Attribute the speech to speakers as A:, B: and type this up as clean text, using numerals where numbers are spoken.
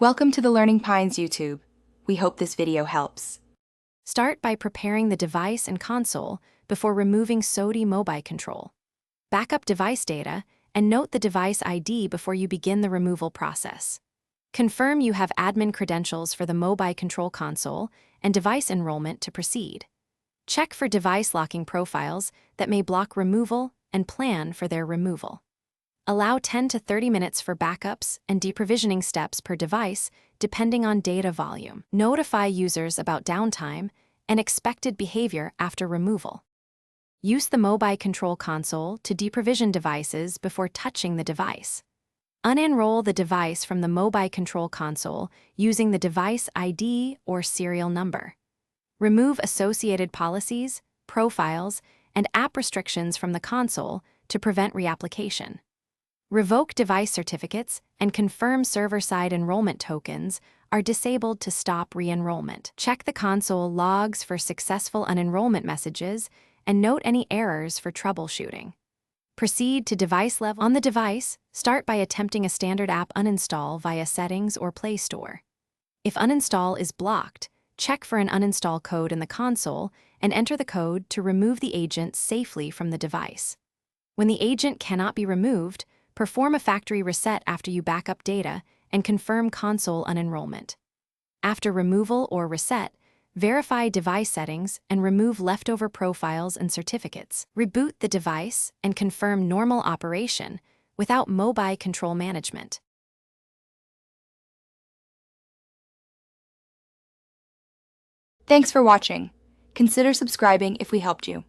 A: Welcome to the Learning Pines YouTube. We hope this video helps.
B: Start by preparing the device and console before removing Soti Mobicontrol. Backup device data and note the device ID before you begin the removal process. Confirm you have admin credentials for the Mobicontrol console and device enrollment to proceed. Check for device locking profiles that may block removal and plan for their removal. Allow 10 to 30 minutes for backups and deprovisioning steps per device depending on data volume. Notify users about downtime and expected behavior after removal. Use the Mobicontrol console to deprovision devices before touching the device. Unenroll the device from the Mobicontrol console using the device ID or serial number. Remove associated policies, profiles, and app restrictions from the console to prevent reapplication. Revoke device certificates and confirm server-side enrollment tokens are disabled to stop re-enrollment. Check the console logs for successful unenrollment messages and note any errors for troubleshooting. Proceed to device level. On the device, start by attempting a standard app uninstall via Settings or Play Store. If uninstall is blocked, check for an uninstall code in the console and enter the code to remove the agent safely from the device. When the agent cannot be removed, perform a factory reset after you back up data and confirm console unenrollment. After removal or reset, verify device settings and remove leftover profiles and certificates. Reboot the device and confirm normal operation without Mobicontrol management.
A: Thanks for watching. Consider subscribing if we helped you.